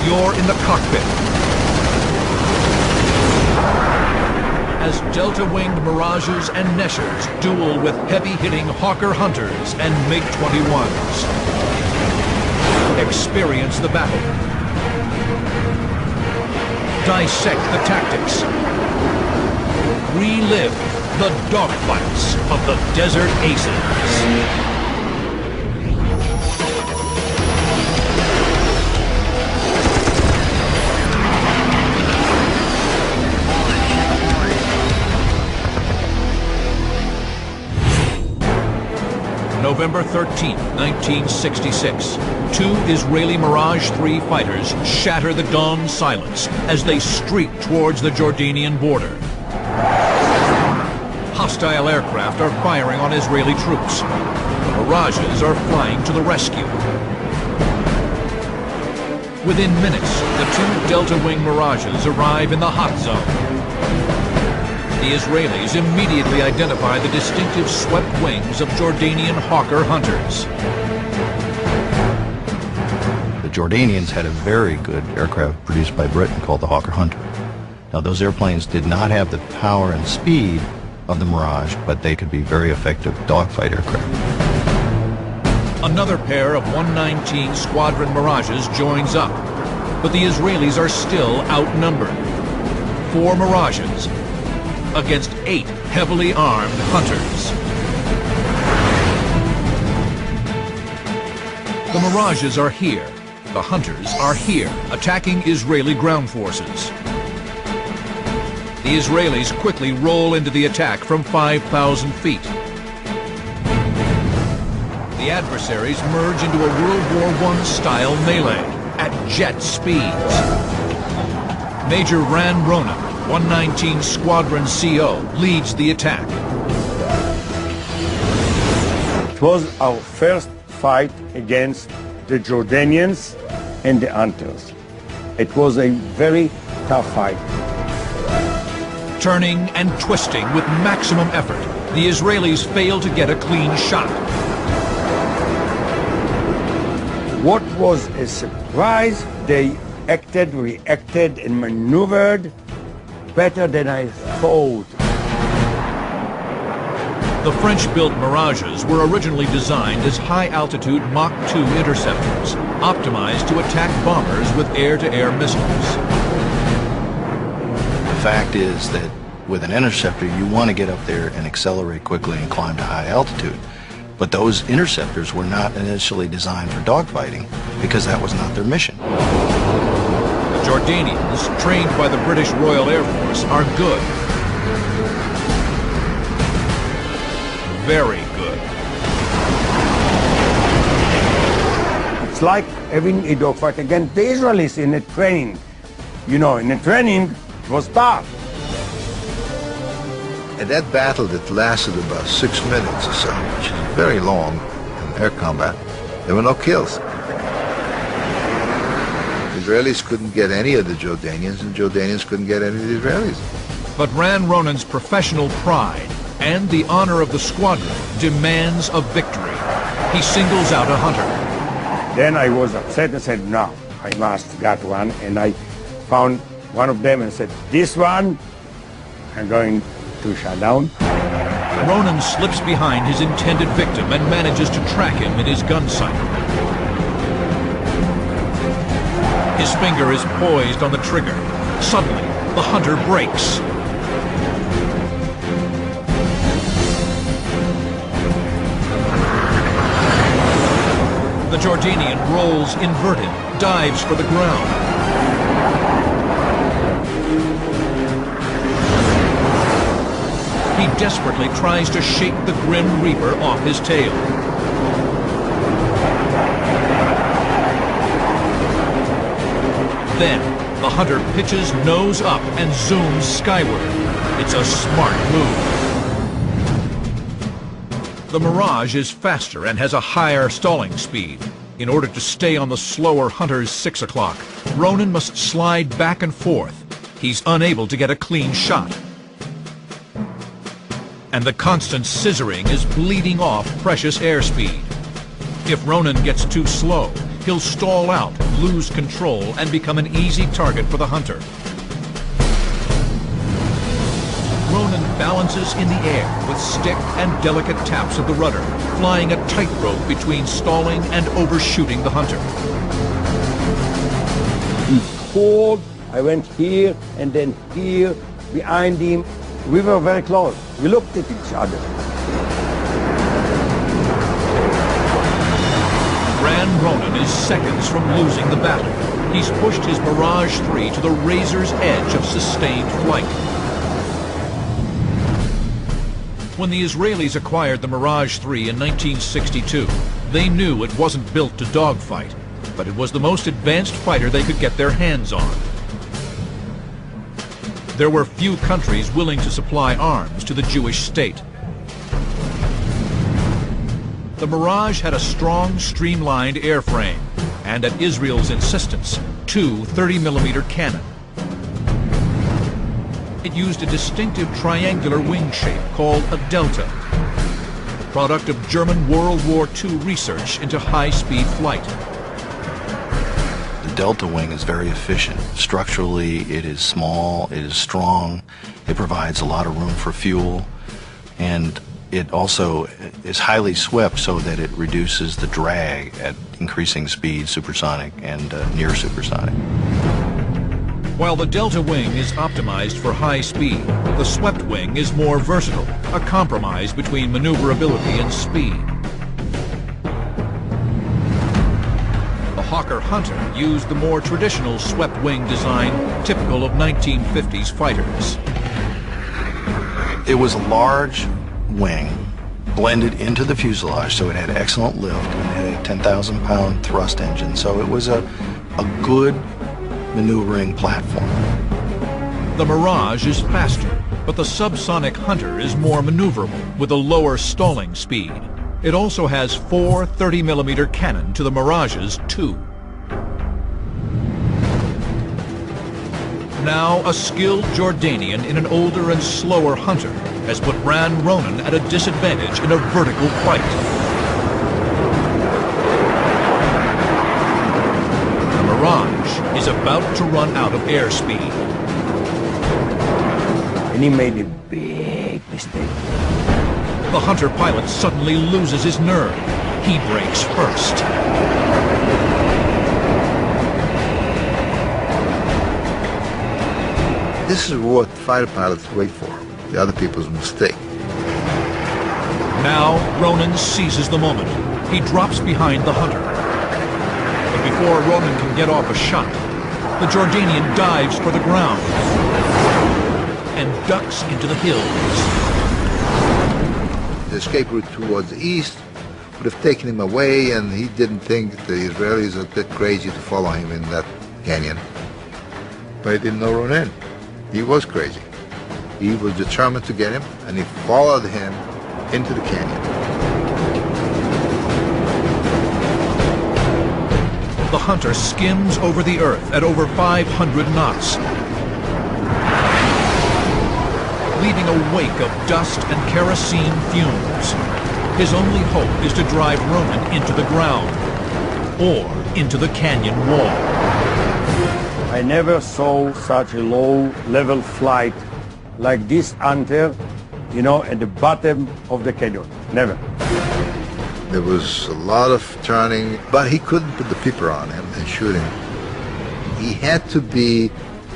you're in the cockpit. As delta-winged Mirages and Neschers duel with heavy-hitting Hawker Hunters and MiG-21s. Experience the battle. Dissect the tactics. Relive the dogfights of the Desert Aces. November 13, 1966. Two Israeli Mirage 3 fighters shatter the dawn silence as they streak towards the Jordanian border. Hostile aircraft are firing on Israeli troops. The Mirages are flying to the rescue. Within minutes, the two Delta-wing Mirages arrive in the hot zone. The Israelis immediately identify the distinctive swept wings of Jordanian Hawker Hunters. The Jordanians had a very good aircraft produced by Britain called the Hawker Hunter. Now, those airplanes did not have the power and speed of the Mirage, but they could be very effective dogfight aircraft. Another pair of 119 Squadron Mirages joins up, but the Israelis are still outnumbered. 4 Mirages against 8 heavily armed Hunters. The Mirages are here. The Hunters are here, attacking Israeli ground forces. The Israelis quickly roll into the attack from 5,000 feet. The adversaries merge into a World War I-style melee at jet speeds. Major Ran Ronan, 119 Squadron CO, leads the attack. It was our first fight against the Jordanians and the Hunters. It was a very tough fight. Turning and twisting with maximum effort, the Israelis fail to get a clean shot. What was a surprise, they reacted, and maneuvered better than I thought. The French-built Mirages were originally designed as high-altitude Mach 2 interceptors, optimized to attack bombers with air-to-air missiles. The fact is that with an interceptor, you want to get up there and accelerate quickly and climb to high altitude. But those interceptors were not initially designed for dogfighting because that was not their mission. The Jordanians, trained by the British Royal Air Force, are good. Very good. It's like having a dogfight against the Israelis in a training. You know, in a training, it was tough. And that battle that lasted about 6 minutes or so, which is very long in air combat, there were no kills. Israelis couldn't get any of the Jordanians, and Jordanians couldn't get any of the Israelis. But Ran Ronan's professional pride and the honor of the squadron demands a victory. He singles out a Hunter. Then I was upset and said, no, I must get one. And I found one of them and said, this one, I'm going to shut down. Ronan slips behind his intended victim and manages to track him in his gun sight. His finger is poised on the trigger. Suddenly, the Hunter breaks. The Jordanian rolls inverted, dives for the ground. He desperately tries to shake the Grim Reaper off his tail. Then, the Hunter pitches nose up and zooms skyward. It's a smart move. The Mirage is faster and has a higher stalling speed. In order to stay on the slower Hunter's 6 o'clock, Ronan must slide back and forth. He's unable to get a clean shot. And the constant scissoring is bleeding off precious airspeed. If Ronan gets too slow, he'll stall out, lose control and become an easy target for the hunter. Ronan balances in the air with stick and delicate taps of the rudder, flying a tightrope between stalling and overshooting the hunter. He pulled, I went here and then here, behind him. We were very close. We looked at each other. Ran Ronan is seconds from losing the battle. He's pushed his Mirage 3 to the razor's edge of sustained flight. When the Israelis acquired the Mirage 3 in 1962, they knew it wasn't built to dogfight, but it was the most advanced fighter they could get their hands on. There were few countries willing to supply arms to the Jewish state. The Mirage had a strong, streamlined airframe, and at Israel's insistence, 2 30mm cannon. It used a distinctive triangular wing shape called a delta, product of German World War II research into high-speed flight. The delta wing is very efficient. Structurally, it is small, it is strong, it provides a lot of room for fuel, and it also is highly swept so that it reduces the drag at increasing speed, supersonic and near supersonic. While the delta wing is optimized for high speed, the swept wing is more versatile, a compromise between maneuverability and speed. The Hawker Hunter used the more traditional swept wing design typical of 1950s fighters. It was a large wing blended into the fuselage, so it had excellent lift and had a 10,000-pound thrust engine, so it was a good maneuvering platform. The Mirage is faster, but the subsonic Hunter is more maneuverable with a lower stalling speed. It also has 4 30mm cannon to the Mirage's 2. Now, a skilled Jordanian in an older and slower Hunter has put Ran Ronan at a disadvantage in a vertical fight. The Mirage is about to run out of airspeed. And he made a big mistake. The Hunter pilot suddenly loses his nerve. He brakes first. This is what fighter pilots wait for, the other people's mistake. Now, Ronan seizes the moment. He drops behind the Hunter. But before Ronan can get off a shot, the Jordanian dives for the ground and ducks into the hills. The escape route towards the east would have taken him away, and he didn't think the Israelis were a bit crazy to follow him in that canyon. But he didn't know Ronan. He was crazy. He was determined to get him, and he followed him into the canyon. The Hunter skims over the earth at over 500 knots, leaving a wake of dust and kerosene fumes. His only hope is to drive Ronan into the ground or into the canyon wall. I never saw such a low-level flight like this Hunter, you know, at the bottom of the canyon. Never. There was a lot of turning, but he couldn't put the peeper on him and shoot him. He had to be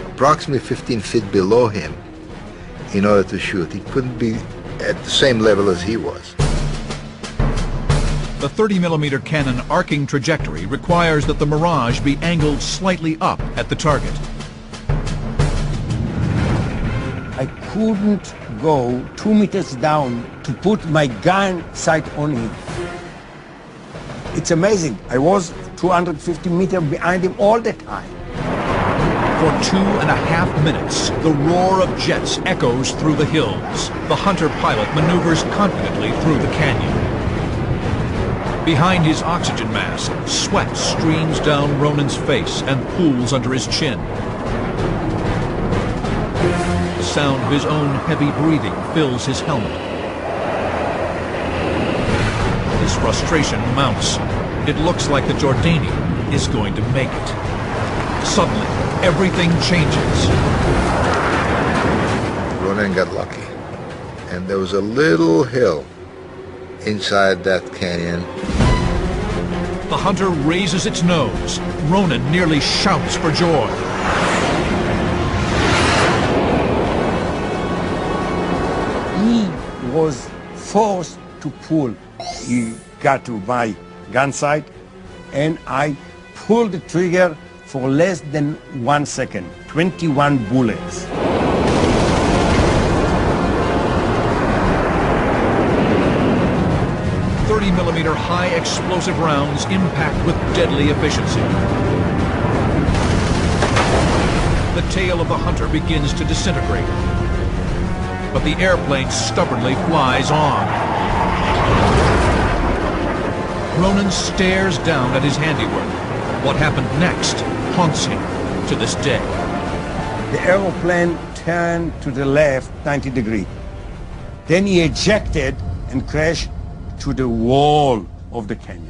approximately 15 feet below him in order to shoot. He couldn't be at the same level as he was. The 30mm cannon arcing trajectory requires that the Mirage be angled slightly up at the target. I couldn't go 2 meters down to put my gun sight on him. It's amazing. I was 250 meters behind him all the time. For 2.5 minutes, the roar of jets echoes through the hills. The Hunter pilot maneuvers confidently through the canyon. Behind his oxygen mask, sweat streams down Ronan's face and pools under his chin. The sound of his own heavy breathing fills his helmet. His frustration mounts. It looks like the Jordanian, is going to make it. Suddenly, everything changes. Ronen got lucky. And there was a little hill inside that canyon. The hunter raises its nose. Ronen nearly shouts for joy. He was forced to pull. He got to my gun sight, and I pulled the trigger for less than 1 second. 21 bullets. .30mm high explosive rounds impact with deadly efficiency. The tail of the hunter begins to disintegrate. But the airplane stubbornly flies on. Ronen stares down at his handiwork. What happened next haunts him to this day. The aeroplane turned to the left 90 degrees. Then he ejected and crashed to the wall of the canyon.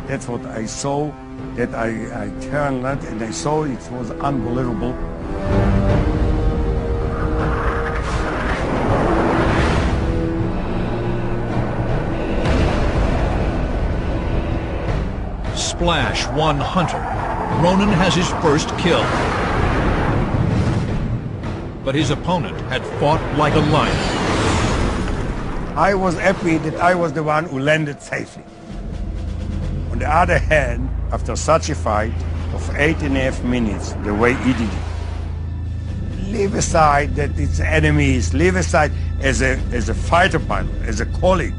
That's what I saw, that I turned left and I saw it was unbelievable. Splash, one hunter. Ronen has his first kill. But his opponent had fought like a lion. I was happy that I was the one who landed safely. On the other hand, after such a fight of 8.5 minutes, the way he did it, leave aside that it's enemies, leave aside as a fighter pilot, as a colleague,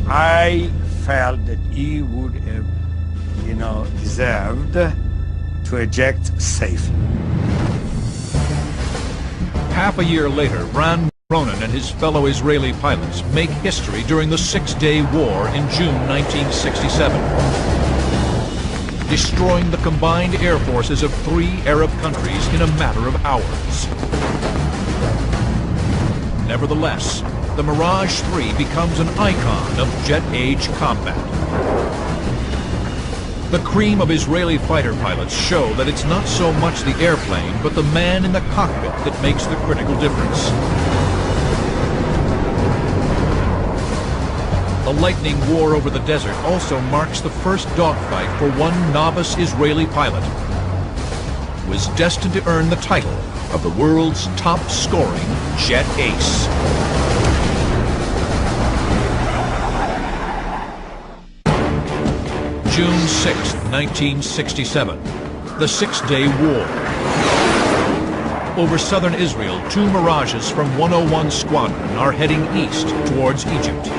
I felt that he would have, deserved to eject safely. Half a year later, Ran Ronen and his fellow Israeli pilots make history during the Six-Day War in June 1967, destroying the combined air forces of 3 Arab countries in a matter of hours. Nevertheless, the Mirage 3 becomes an icon of jet-age combat. The cream of Israeli fighter pilots show that it's not so much the airplane, but the man in the cockpit that makes the critical difference. The lightning war over the desert also marks the first dogfight for one novice Israeli pilot, who is destined to earn the title of the world's top-scoring jet ace. June 6, 1967, the Six-Day War. Over southern Israel, 2 Mirages from 101 Squadron are heading east towards Egypt.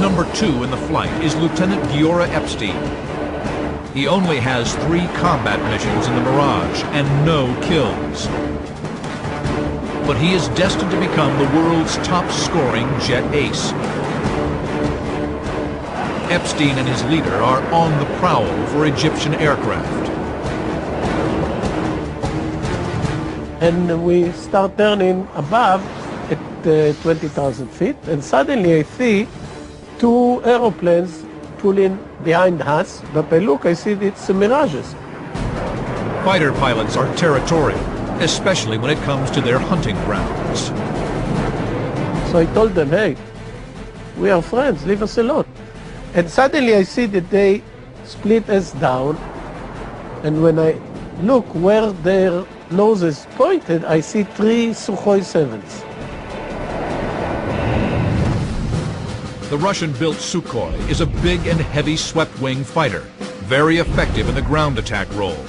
Number 2 in the flight is Lieutenant Giora Epstein. He only has 3 combat missions in the Mirage and no kills. But he is destined to become the world's top-scoring jet ace. Epstein and his leader are on the prowl for Egyptian aircraft. And we start turning above at 20,000 feet, and suddenly I see 2 aeroplanes pulling behind us, but I look, I see it's Mirages. Fighter pilots are territorial, especially when it comes to their hunting grounds. So I told them, hey, we are friends, leave us alone. And suddenly I see that they split us down, and when I look where their noses pointed, I see 3 Sukhoi 7s. The Russian-built Sukhoi is a big and heavy swept-wing fighter, very effective in the ground attack role.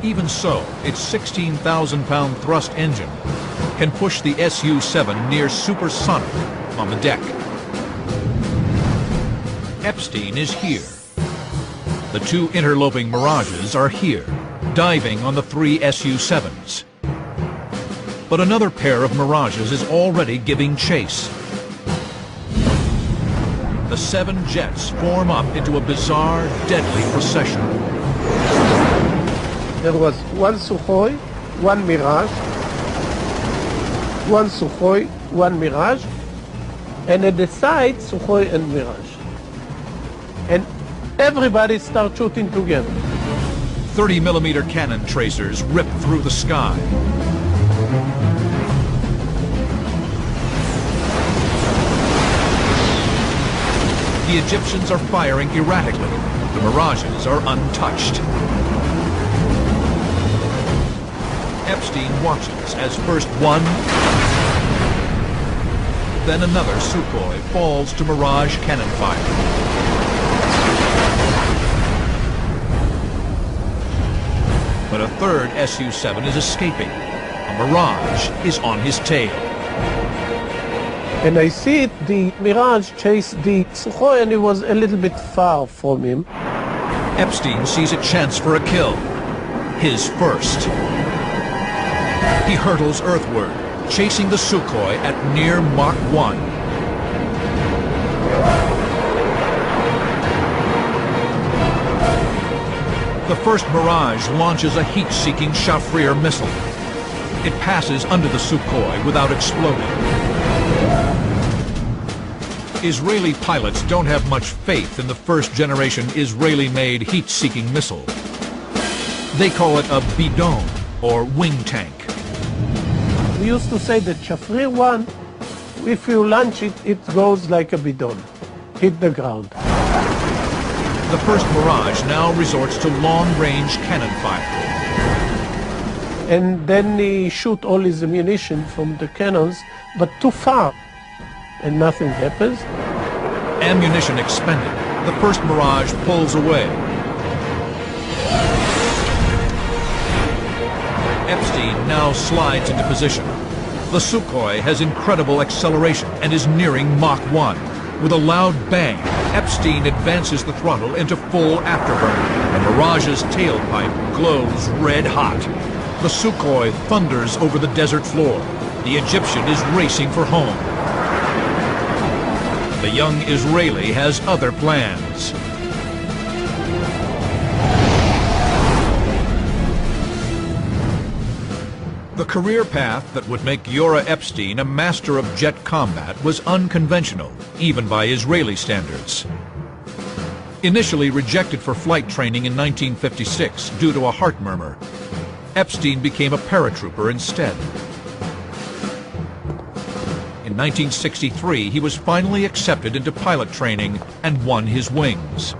Even so, its 16,000-pound thrust engine can push the Su-7 near supersonic on the deck. Epstein is here. The 2 interloping Mirages are here, diving on the 3 Su-7s. But another pair of Mirages is already giving chase. the 7 jets form up into a bizarre, deadly procession. There was one Sukhoi, one Mirage, one Sukhoi, one Mirage, and at the side, Sukhoi and Mirage. And everybody started shooting together. 30mm cannon tracers rip through the sky. The Egyptians are firing erratically. The Mirages are untouched. Epstein watches as first one, then another Sukhoi falls to Mirage cannon fire. But a third Su-7 is escaping. A Mirage is on his tail. And I see it, the Mirage chased the Sukhoi, and it was a little bit far from him. Epstein sees a chance for a kill. His first. He hurtles earthward, chasing the Sukhoi at near Mach 1. The first Mirage launches a heat-seeking Shafrir missile. It passes under the Sukhoi without exploding. Israeli pilots don't have much faith in the first-generation Israeli-made heat-seeking missile. They call it a bidon, or wing tank. We used to say that Shafrir 1, if you launch it, it goes like a bidon, hit the ground. The first Mirage now resorts to long-range cannon fire. And then he shoot all his ammunition from the cannons, but too far, and nothing happens. Ammunition expended. The first Mirage pulls away. Epstein now slides into position. The Sukhoi has incredible acceleration and is nearing Mach 1. With a loud bang, Epstein advances the throttle into full afterburner. The Mirage's tailpipe glows red hot. The Sukhoi thunders over the desert floor. The Egyptian is racing for home. The young Israeli has other plans. The career path that would make Yora Epstein a master of jet combat was unconventional, even by Israeli standards. Initially rejected for flight training in 1956 due to a heart murmur, Epstein became a paratrooper instead. In 1963, he was finally accepted into pilot training and won his wings.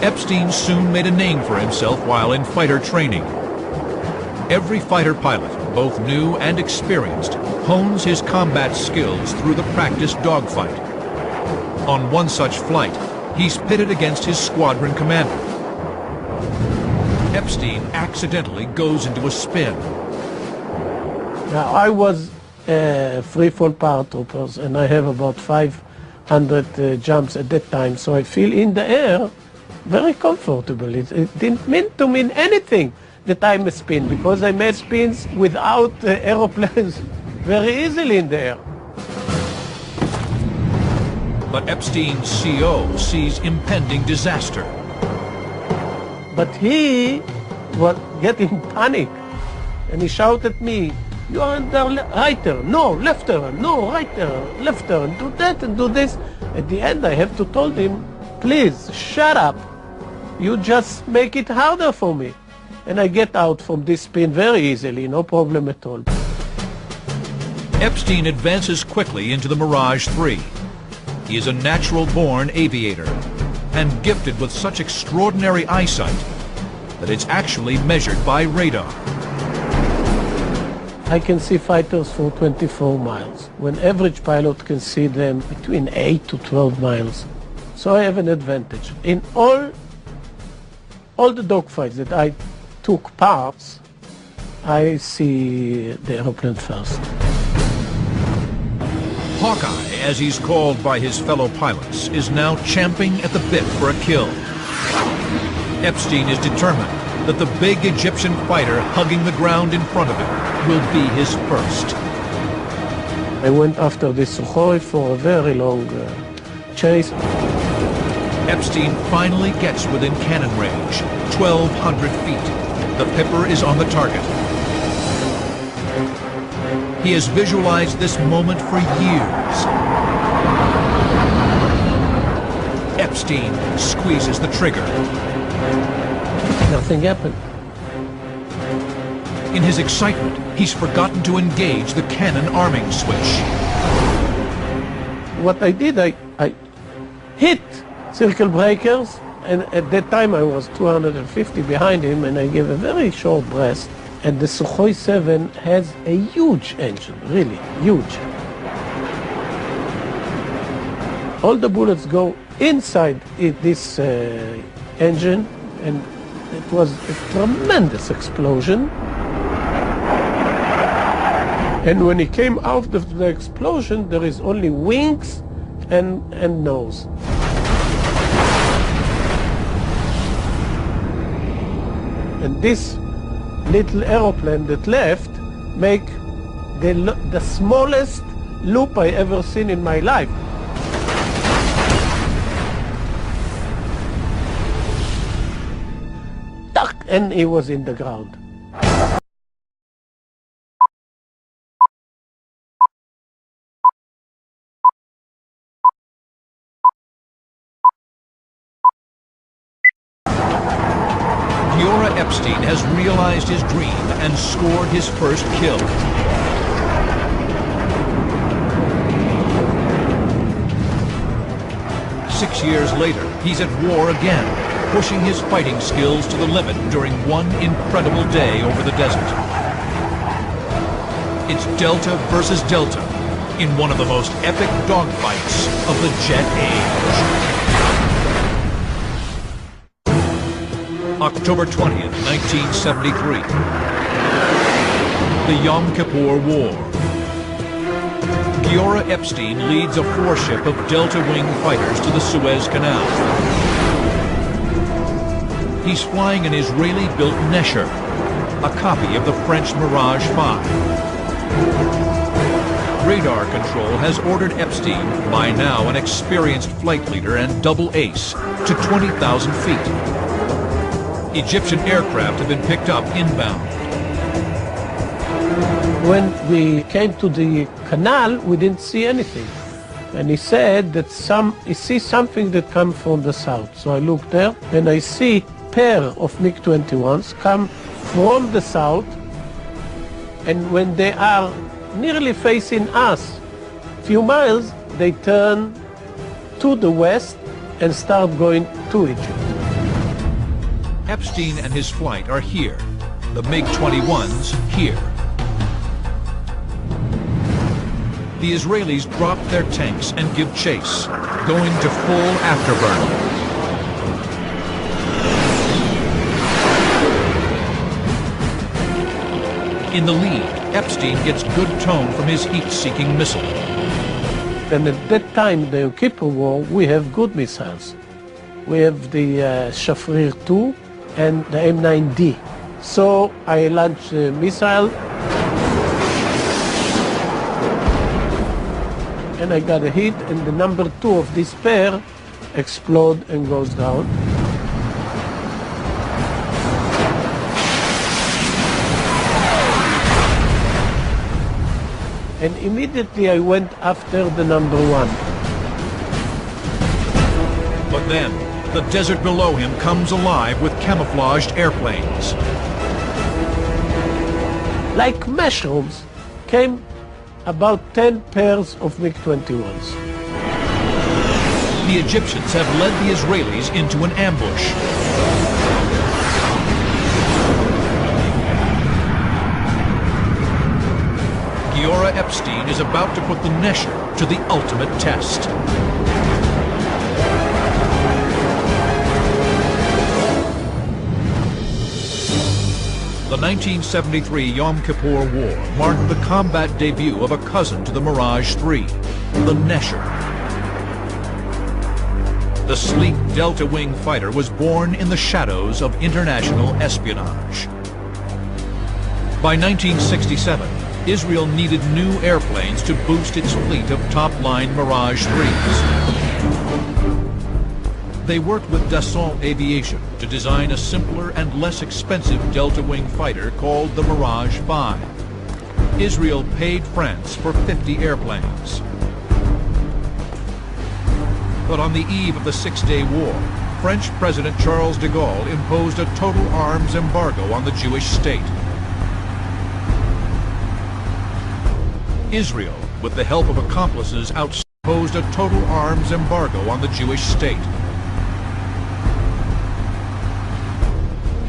Epstein soon made a name for himself while in fighter training. Every fighter pilot, both new and experienced, hones his combat skills through the practice dogfight. On one such flight, he's pitted against his squadron commander. Epstein accidentally goes into a spin. Now, I was free-fall paratroopers, and I have about 500 jumps at that time, so I feel in the air very comfortable. It didn't mean to mean anything that I'm a spin, because I made spins without aeroplanes very easily in the air. But Epstein's CO sees impending disaster. But he was getting panic, and he shouted at me, "You are the right turn, no, left turn, no, right turn, left turn, do that and do this." At the end, I have to tell him, "Please, shut up. You just make it harder for me." And I get out from this spin very easily, no problem at all. Epstein advances quickly into the Mirage 3. He is a natural-born aviator and gifted with such extraordinary eyesight that it's actually measured by radar. I can see fighters for 24 miles, when average pilot can see them between 8 to 12 miles. So I have an advantage. In all the dogfights that I took parts, I see the airplane first. Hawkeye, as he's called by his fellow pilots, is now champing at the bit for a kill. Epstein is determined that the big Egyptian fighter hugging the ground in front of him will be his first. I went after the Sukhoi for a very long chase. Epstein finally gets within cannon range, 1,200 feet. The Pipper is on the target. He has visualized this moment for years. Epstein squeezes the trigger. Nothing happened. In his excitement, he's forgotten to engage the cannon arming switch. What I did, I hit circle breakers, and at that time I was 250 behind him, and I gave a very short breath. And the Sukhoi 7 has a huge engine, really huge. All the bullets go inside this engine, and it was a tremendous explosion. And when he came out of the explosion, there is only wings and nose. And this little aeroplane that left make the smallest loop I ever seen in my life. Tuck, and he was in the ground. Giora Epstein has realized his dream and scored his first kill. Six years later, he's at war again, pushing his fighting skills to the limit during one incredible day over the desert. It's Delta versus Delta in one of the most epic dogfights of the jet age. October 20th, 1973. The Yom Kippur War. Giora Epstein leads a four-ship of Delta Wing fighters to the Suez Canal. He's flying an Israeli-built Nesher, a copy of the French Mirage 5. Radar control has ordered Epstein, by now an experienced flight leader and double ace, to 20,000 feet. Egyptian aircraft have been picked up inbound. When we came to the canal, we didn't see anything. And he said that he sees something that comes from the south. So I looked there, and I see a pair of MiG-21s come from the south, and when they are nearly facing us, a few miles, they turn to the west and start going to Egypt. Epstein and his flight are here. The MiG-21s here. The Israelis drop their tanks and give chase, going to full afterburner. In the lead, Epstein gets good tone from his heat-seeking missile. And at that time, the Yom Kippur War, we have good missiles. We have the Shafrir 2 and the M9D. So I launched a missile, and I got a hit, and the number 2 of this pair explode and goes down. And immediately I went after the number 1. But then, the desert below him comes alive with camouflaged airplanes. Like mushrooms, came about 10 pairs of MiG-21s. The Egyptians have led the Israelis into an ambush. Giora Epstein is about to put the Nesher to the ultimate test. The 1973 Yom Kippur War marked the combat debut of a cousin to the Mirage 3, the Nesher. The sleek Delta Wing fighter was born in the shadows of international espionage. By 1967, Israel needed new airplanes to boost its fleet of top-line Mirage 3s. They worked with Dassault Aviation to design a simpler and less expensive Delta Wing fighter called the Mirage 5. Israel paid France for 50 airplanes. But on the eve of the Six-Day War, French President Charles de Gaulle imposed a total arms embargo on the Jewish state. Israel, with the help of accomplices, imposed a total arms embargo on the Jewish state.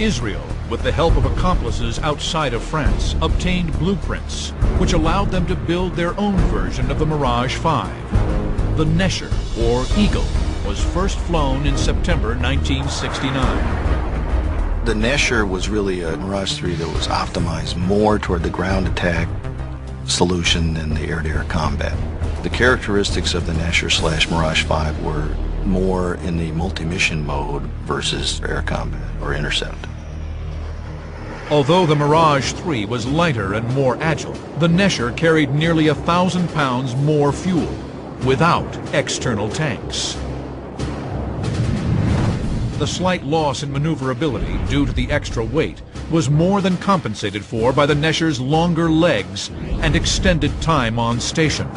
Israel, with the help of accomplices outside of France, obtained blueprints, which allowed them to build their own version of the Mirage 5. The Nesher, or Eagle, was first flown in September 1969. The Nesher was really a Mirage 3 that was optimized more toward the ground attack solution than the air-to-air combat. The characteristics of the Nesher/Mirage 5 were more in the multi-mission mode versus air combat or intercept. Although the Mirage 3 was lighter and more agile, the Nesher carried nearly 1,000 pounds more fuel, without external tanks. The slight loss in maneuverability due to the extra weight was more than compensated for by the Nesher's longer legs and extended time on station.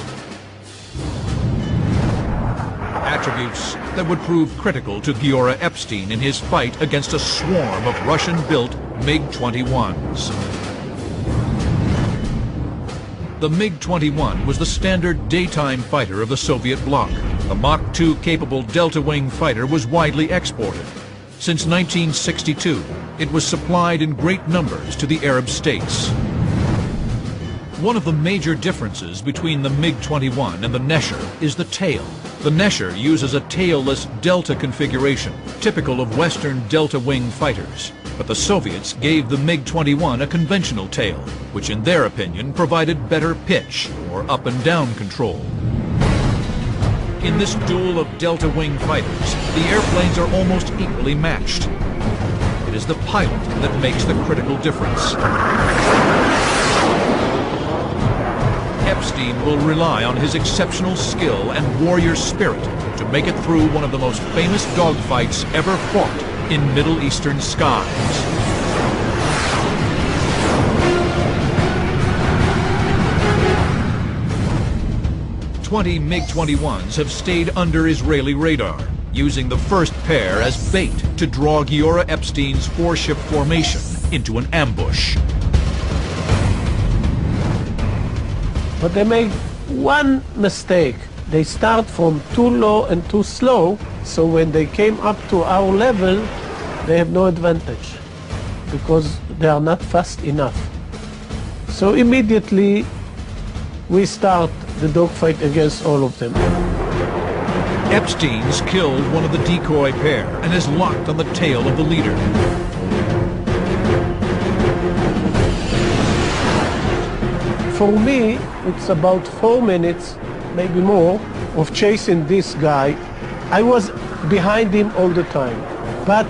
Attributes that would prove critical to Giora Epstein in his fight against a swarm of Russian-built MiG-21s. The MiG-21 was the standard daytime fighter of the Soviet bloc. The Mach 2 capable Delta Wing fighter was widely exported. Since 1962, it was supplied in great numbers to the Arab states. One of the major differences between the MiG-21 and the Nesher is the tail. The Nesher uses a tailless Delta configuration, typical of Western Delta Wing fighters. But the Soviets gave the MiG-21 a conventional tail, which in their opinion provided better pitch, or up and down control. In this duel of Delta Wing fighters, the airplanes are almost equally matched. It is the pilot that makes the critical difference. Epstein will rely on his exceptional skill and warrior spirit to make it through one of the most famous dogfights ever fought in Middle Eastern skies. "20 MiG-21s have stayed under Israeli radar, using the first pair as bait to draw Giora Epstein's four-ship formation into an ambush. But they make one mistake. They start from too low and too slow, so when they came up to our level, they have no advantage because they are not fast enough. So immediately we start the dogfight against all of them. Epstein's killed one of the decoy pair and is locked on the tail of the leader. For me, it's about 4 minutes, maybe more, of chasing this guy. I was behind him all the time, but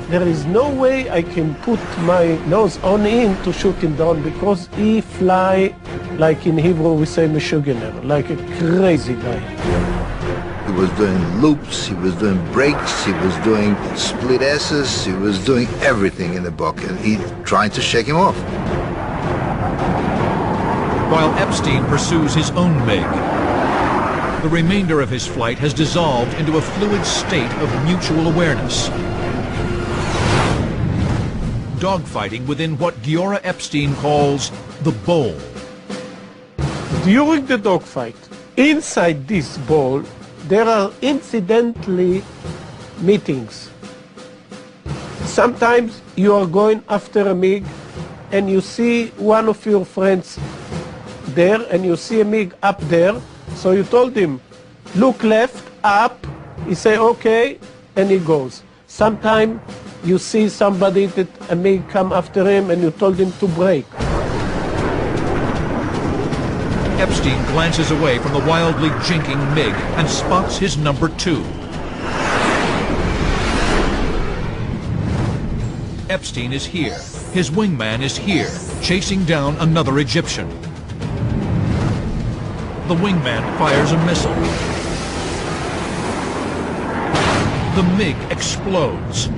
there is no way I can put my nose on him to shoot him down because he fly, like in Hebrew we say meshugener, like a crazy guy. He was doing loops, he was doing brakes, he was doing split S's, he was doing everything in the book, and he trying to shake him off. While Epstein pursues his own MiG, the remainder of his flight has dissolved into a fluid state of mutual awareness. Dogfighting within what Giora Epstein calls the bowl. During the dogfight, inside this bowl, there are incidentally meetings. Sometimes you are going after a MiG and you see one of your friends there and you see a MiG up there, so you told him, look left, up, he say okay, and he goes. Sometimes you see somebody that a MiG come after him and you told him to brake. Epstein glances away from the wildly jinking MiG and spots his number 2. Epstein is here. His wingman is here, chasing down another Egyptian. the wingman fires a missile. The MiG explodes.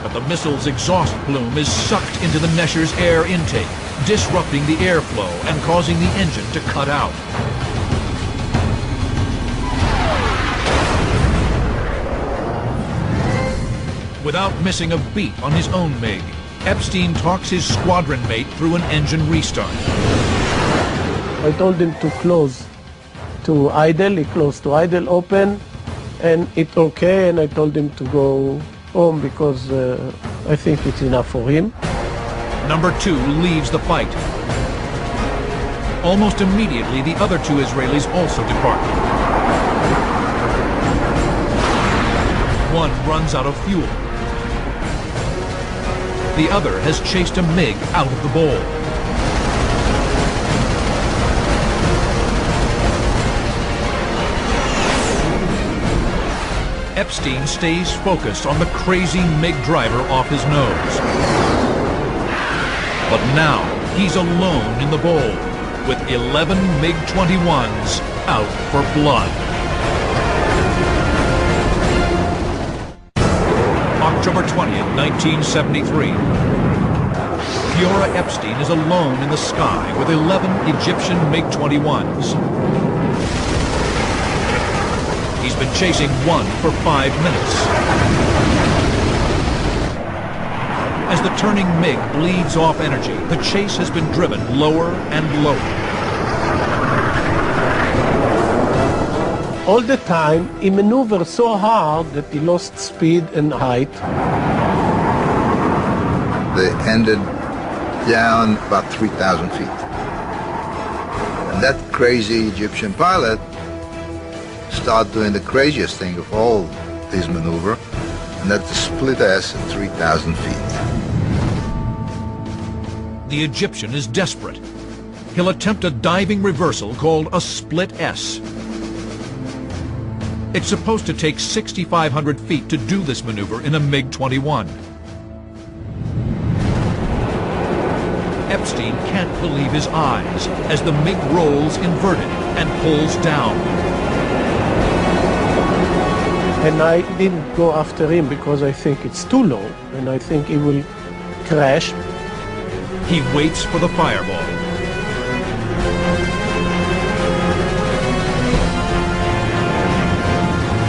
But the missile's exhaust plume is sucked into the Necher's air intake, disrupting the airflow and causing the engine to cut out. Without missing a beat on his own MiG, Epstein talks his squadron mate through an engine restart. I told him to close to idle. He closed to idle open, and it's okay. And I told him to go home because I think it's enough for him. Number 2 leaves the fight. Almost immediately, the other 2 Israelis also depart. One runs out of fuel. The other has chased a MiG out of the bowl. Epstein stays focused on the crazy MiG driver off his nose. But now, he's alone in the bowl, with 11 MiG-21s out for blood. October 20th, 1973. Giora Epstein is alone in the sky with 11 Egyptian MiG-21s. He's been chasing one for 5 minutes. As the turning MiG bleeds off energy, the chase has been driven lower and lower. All the time, he maneuvered so hard that he lost speed and height. They ended down about 3,000 feet. And that crazy Egyptian pilot started doing the craziest thing of all his maneuver, and that's the split S at 3,000 feet. The Egyptian is desperate. He'll attempt a diving reversal called a split S. It's supposed to take 6,500 feet to do this maneuver in a MiG-21. Epstein can't believe his eyes as the MiG rolls inverted and pulls down. And I didn't go after him because I think it's too low, and I think he will crash. He waits for the fireball.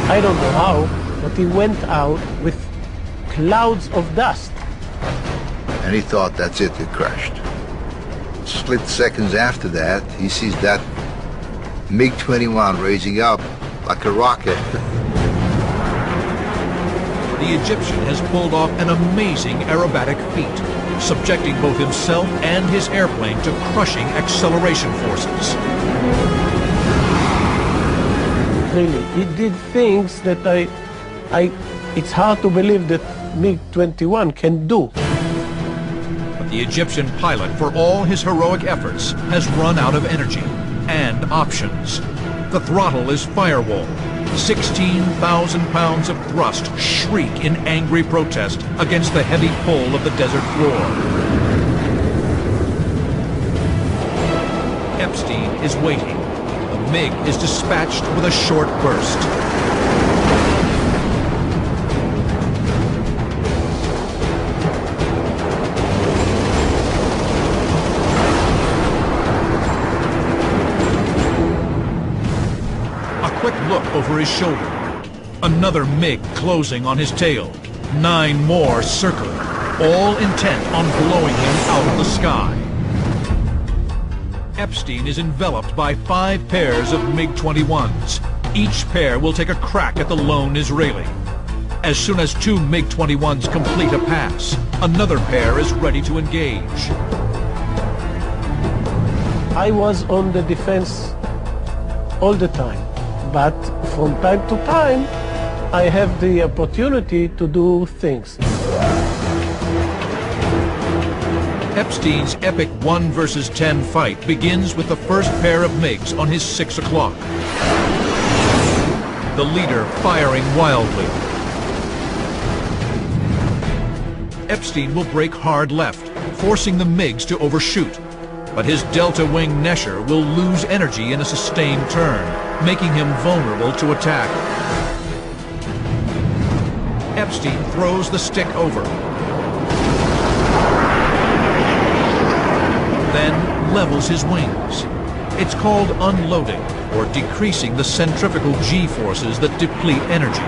I don't know how, but he went out with clouds of dust. And he thought that's it, it crashed. Split seconds after that, he sees that MiG-21 raising up like a rocket. The Egyptian has pulled off an amazing aerobatic feat, subjecting both himself and his airplane to crushing acceleration forces. Really, he did things that it's hard to believe that MiG-21 can do. But the Egyptian pilot, for all his heroic efforts, has run out of energy and options. The throttle is firewalled. 16,000 pounds of thrust shriek in angry protest against the heavy pull of the desert floor. Epstein is waiting. The MiG is dispatched with a short burst. Look over his shoulder. Another MiG closing on his tail. 9 more circling, all intent on blowing him out of the sky. Epstein is enveloped by 5 pairs of MiG-21s. Each pair will take a crack at the lone Israeli. As soon as 2 MiG-21s complete a pass, another pair is ready to engage. I was on the defense all the time. But from time to time, I have the opportunity to do things. Epstein's epic 1 versus 10 fight begins with the first pair of MiGs on his 6 o'clock. The leader firing wildly. Epstein will brake hard left, forcing the MiGs to overshoot. but his delta wing Nesher will lose energy in a sustained turn, making him vulnerable to attack. Epstein throws the stick over, then levels his wings. It's called unloading, or decreasing the centrifugal G-forces that deplete energy.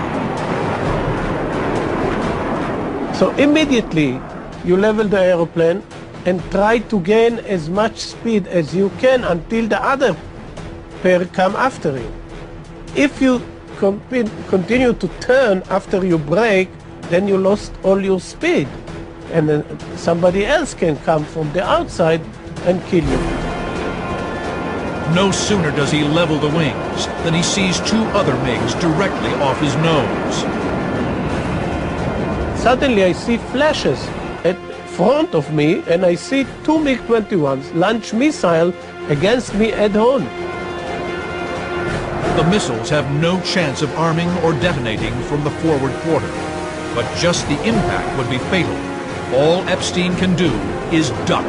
So immediately you level the aeroplane and try to gain as much speed as you can until the other pair come after you. If you continue to turn after you brake, then you lost all your speed, and then somebody else can come from the outside and kill you. No sooner does he level the wings than he sees two other MiGs directly off his nose. Suddenly I see flashes at front of me, and I see two MiG-21s launch missile against me head-on. The missiles have no chance of arming or detonating from the forward quarter, but just the impact would be fatal. All Epstein can do is duck.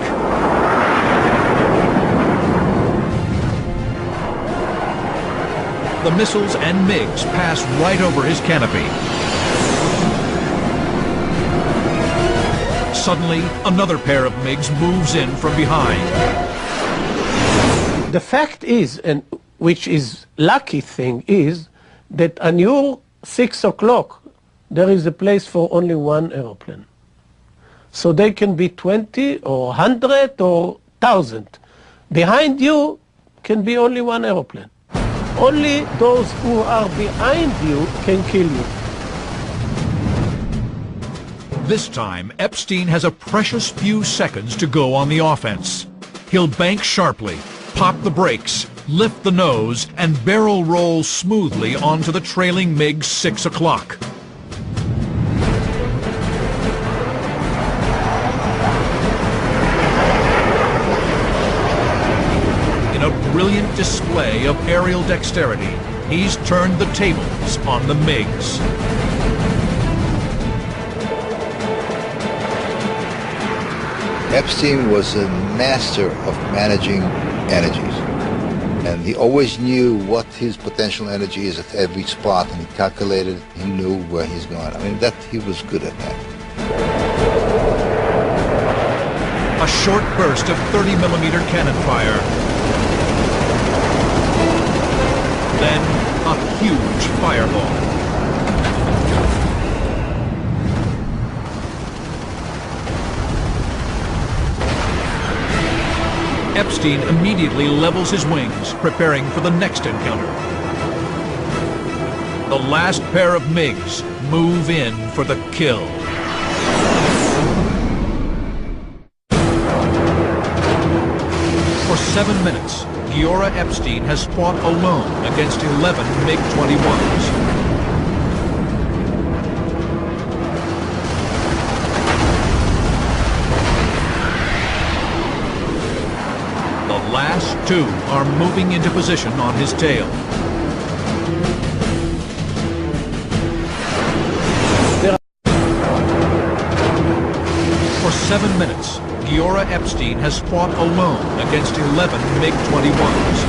The missiles and MiGs pass right over his canopy. Suddenly, another pair of MiGs moves in from behind. The fact is, and which is lucky thing, is that on your 6 o'clock, there is a place for only one aeroplane. So they can be 20 or 100 or 1,000. Behind you can be only one aeroplane. Only those who are behind you can kill you. This time, Epstein has a precious few seconds to go on the offense. He'll bank sharply, pop the brakes, lift the nose, and barrel roll smoothly onto the trailing MiG 6 o'clock. In a brilliant display of aerial dexterity, he's turned the tables on the MiGs. Epstein was a master of managing energies, and he always knew what his potential energy is at every spot, and he calculated, he knew where he's going. I mean, that he was good at that. A short burst of 30mm cannon fire. Then a huge fireball. Epstein immediately levels his wings, preparing for the next encounter. The last pair of MiGs move in for the kill. For 7 minutes, Giora Epstein has fought alone against 11 MiG-21s. The last two are moving into position on his tail. For 7 minutes, Giora Epstein has fought alone against 11 MiG-21s.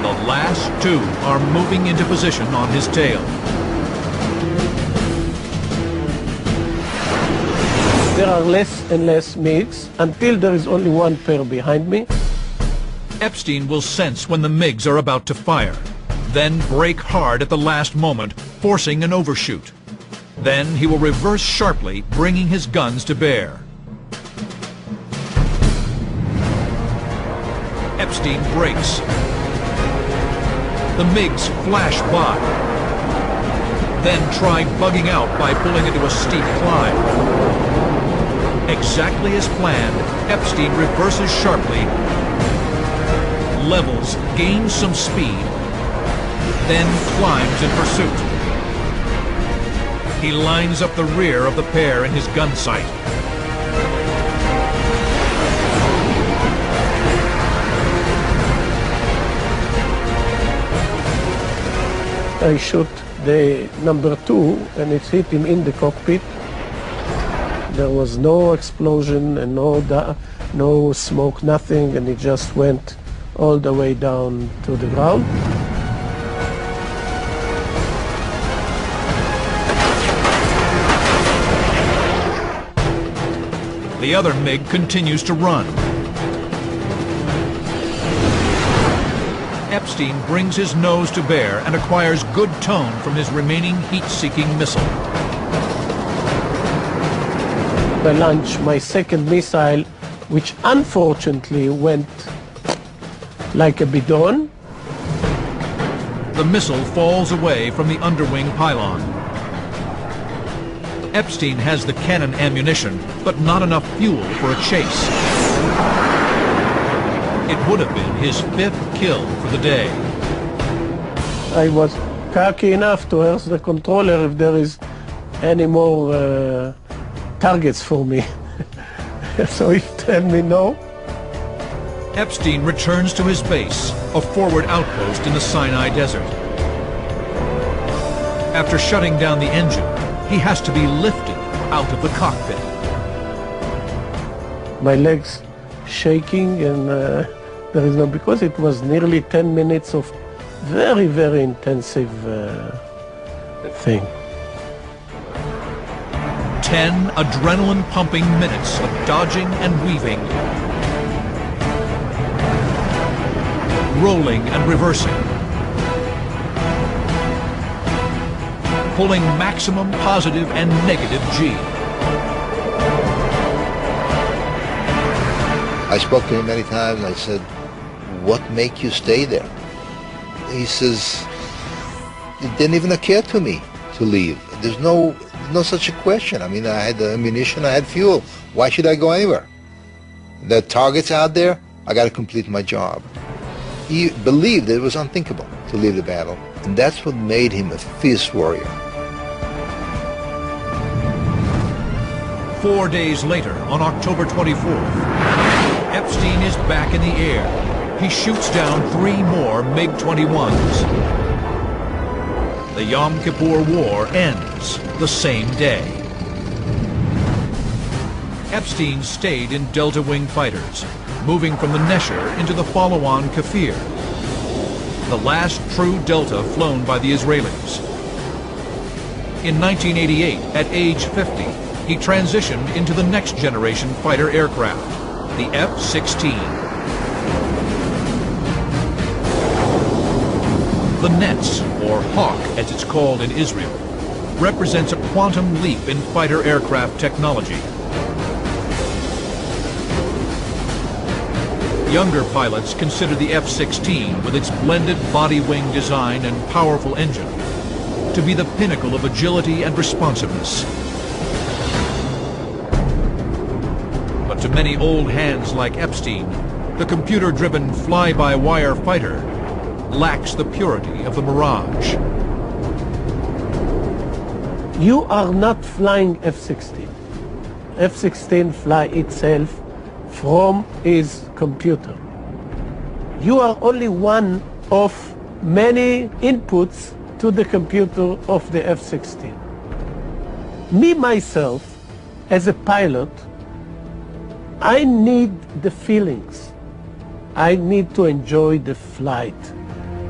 The last two are moving into position on his tail. There are less and less MiGs until there is only one pair behind me. Epstein will sense when the MiGs are about to fire, then brake hard at the last moment, forcing an overshoot. Then he will reverse sharply, bringing his guns to bear. Epstein brakes. The MiGs flash by, then try bugging out by pulling into a steep climb. Exactly as planned, Epstein reverses sharply, levels, gains some speed, then climbs in pursuit. He lines up the rear of the pair in his gun sight. I shoot the number 2, and it hit him in the cockpit. There was no explosion and no smoke, nothing, and it just went all the way down to the ground. The other MiG continues to run. Epstein brings his nose to bear and acquires good tone from his remaining heat-seeking missile. I launched my second missile, which unfortunately went like a bidon. The missile falls away from the underwing pylon. Epstein has the cannon ammunition, but not enough fuel for a chase. It would have been his 5th kill for the day. I was cocky enough to ask the controller if there is any more targets for me. So he told me no. Epstein returns to his base, a forward outpost in the Sinai Desert. After shutting down the engine, he has to be lifted out of the cockpit. My legs shaking, and there is no, because it was nearly 10 minutes of very, very intensive thing. 10 adrenaline-pumping minutes of dodging and weaving, rolling and reversing, pulling maximum positive and negative G. I spoke to him many times and I said, what make you stay there? He says, it didn't even occur to me to leave. There's no such a question. I mean, I had the ammunition, I had fuel. Why should I go anywhere? There are targets out there, I got to complete my job. He believed that it was unthinkable to leave the battle, and that's what made him a fierce warrior. 4 days later, on October 24th, Epstein is back in the air. He shoots down 3 more MiG-21s. The Yom Kippur War ends the same day. Epstein stayed in Delta Wing fighters, moving from the Nesher into the follow-on Kfir, the last true Delta flown by the Israelis. In 1988, at age 50, he transitioned into the next generation fighter aircraft, the F-16. The Netz, or Hawk as it's called in Israel, represents a quantum leap in fighter aircraft technology. Younger pilots consider the F-16, with its blended body-wing design and powerful engine, to be the pinnacle of agility and responsiveness. But to many old hands like Epstein, the computer-driven fly-by-wire fighter lacks the purity of the Mirage. You are not flying F-16. F-16 fly itself from his computer. You are only one of many inputs to the computer of the F-16. Me, myself, as a pilot, I need the feelings. I need to enjoy the flight.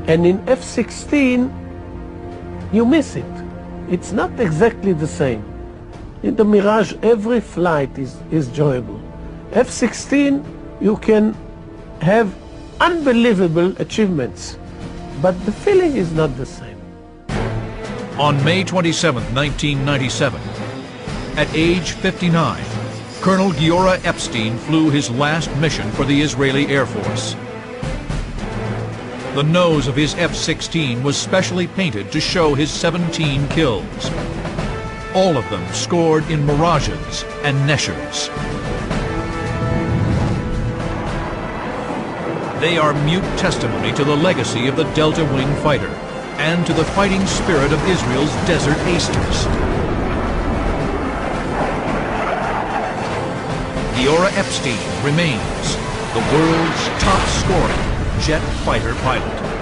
And in F-16, you miss it. It's not exactly the same. In the Mirage, every flight is enjoyable. F-16, you can have unbelievable achievements, but the feeling is not the same. On May 27, 1997, at age 59, Colonel Giora Epstein flew his last mission for the Israeli Air Force. The nose of his F-16 was specially painted to show his 17 kills, all of them scored in Mirages and Neshers. They are mute testimony to the legacy of the Delta Wing fighter and to the fighting spirit of Israel's desert aces. Giora Epstein remains the world's top-scoring jet fighter pilot.